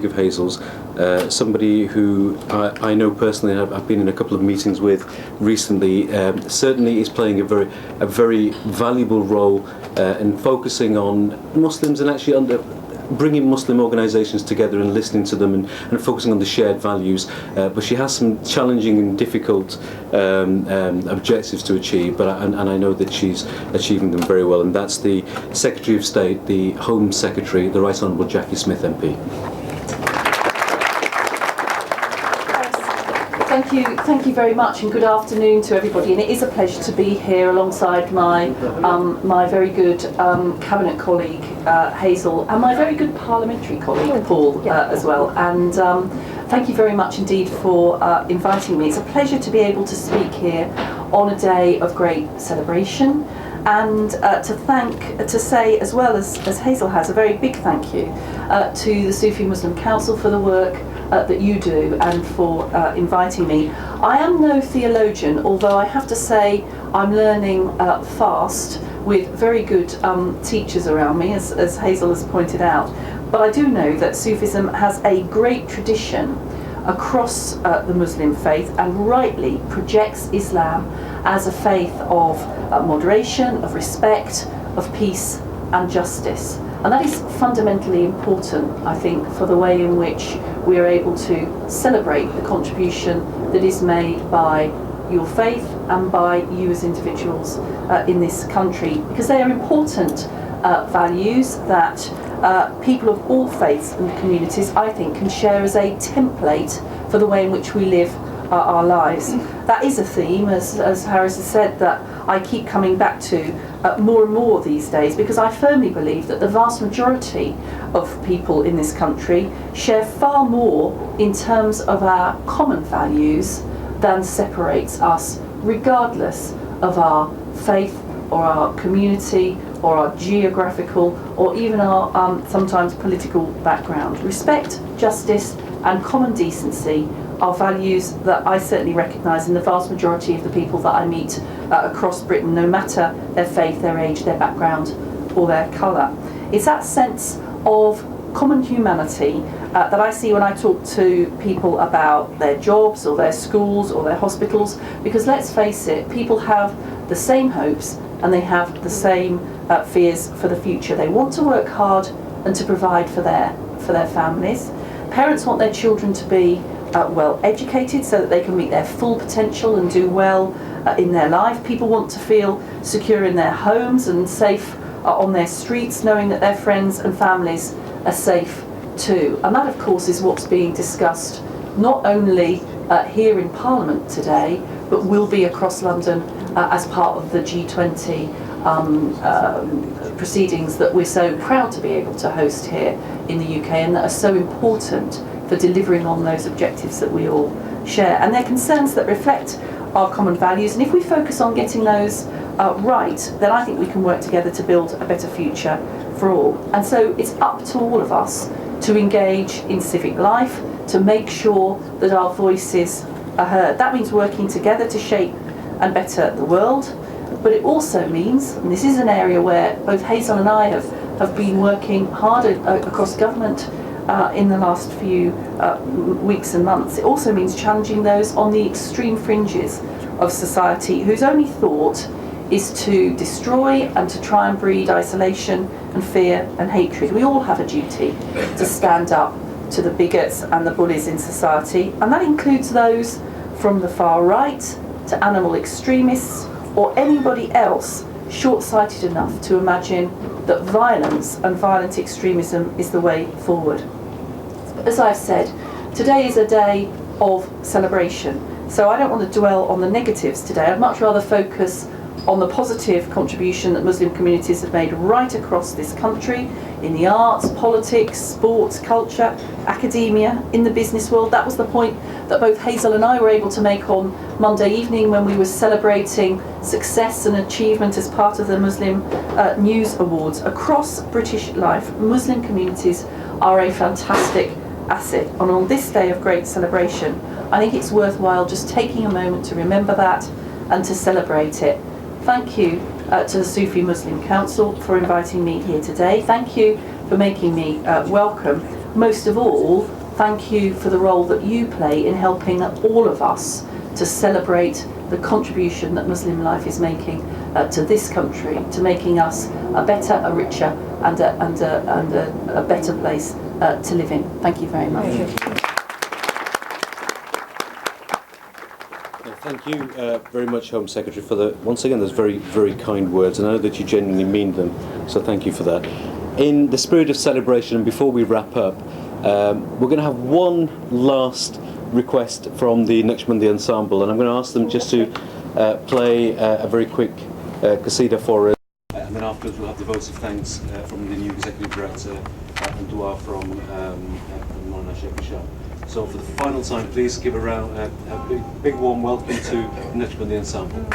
of Hazel's, somebody who I know personally, and I've been in a couple of meetings with recently, certainly is playing a very valuable role in focusing on Muslims and actually bringing Muslim organisations together and listening to them and focusing on the shared values. But she has some challenging and difficult objectives to achieve, and I know that she's achieving them very well, and that's the Secretary of State, the Home Secretary, the Right Honourable Jacky Smith MP. Thank you very much, and good afternoon to everybody. And it is a pleasure to be here alongside my very good cabinet colleague Hazel, and my very good parliamentary colleague Paul as well. And thank you very much indeed for inviting me. It's a pleasure to be able to speak here on a day of great celebration, and to say, as well as Hazel has, a very big thank you to the Sufi Muslim Council for the work that you do and for inviting me. I am no theologian, although I have to say I'm learning fast with very good teachers around me, as Hazel has pointed out. But I do know that Sufism has a great tradition across the Muslim faith, and rightly projects Islam as a faith of moderation, of respect, of peace and justice. And that is fundamentally important, I think, for the way in which we are able to celebrate the contribution that is made by your faith and by you as individuals in this country, because they are important values that people of all faiths and communities, I think, can share as a template for the way in which we live our lives. That is a theme, as Harris has said, that I keep coming back to more and more these days, because I firmly believe that the vast majority of people in this country share far more in terms of our common values than separates us, regardless of our faith or our community or our geographical or even our sometimes political background. Respect, justice and common decency are values that I certainly recognise in the vast majority of the people that I meet across Britain, no matter their faith, their age, their background or their colour. It's that sense of common humanity that I see when I talk to people about their jobs or their schools or their hospitals, because let's face it, people have the same hopes and they have the same fears for the future. They want to work hard and to provide for their families. Parents want their children to be well educated so that they can meet their full potential and do well in their life. People want to feel secure in their homes and safe on their streets, knowing that their friends and families are safe too. And that, of course, is what's being discussed not only here in Parliament today, but will be across London as part of the G20 proceedings that we're so proud to be able to host here in the UK, and that are so important for delivering on those objectives that we all share. And they're concerns that reflect our common values, and if we focus on getting those right, then I think we can work together to build a better future for all. And so it's up to all of us to engage in civic life, to make sure that our voices are heard. That means working together to shape and better the world, but it also means, and this is an area where both Hazel and I have been working hard across government in the last few weeks and months, it also means challenging those on the extreme fringes of society whose only thought is to destroy and to try and breed isolation and fear and hatred. We all have a duty to stand up to the bigots and the bullies in society, and that includes those from the far right to animal extremists or anybody else short-sighted enough to imagine that violence and violent extremism is the way forward. As I've said, today is a day of celebration, so I don't want to dwell on the negatives today. I'd much rather focus on the positive contribution that Muslim communities have made right across this country, in the arts, politics, sports, culture, academia, in the business world. That was the point that both Hazel and I were able to make on Monday evening when we were celebrating success and achievement as part of the Muslim News Awards. Across British life, Muslim communities are a fantastic asset, and on this day of great celebration, I think it's worthwhile just taking a moment to remember that and to celebrate it. Thank you to the Sufi Muslim Council for inviting me here today. Thank you for making me welcome. most of all, thank you for the role that you play in helping all of us to celebrate the contribution that Muslim life is making to this country, to making us a better, a richer, and a better place to live in. Thank you very much. Thank you very much, Home Secretary, for once again those very, very kind words, and I know that you genuinely mean them, so thank you for that. In the spirit of celebration, and before we wrap up, we're going to have one last request from the Naqshbandi Ensemble, and I'm going to ask them just to play a very quick qasida for us. And then afterwards we'll have the votes of thanks from the new Executive Director and dua from Maulana Jacky. So for the final time, please give a big warm welcome to the Naqshbandi Ensemble.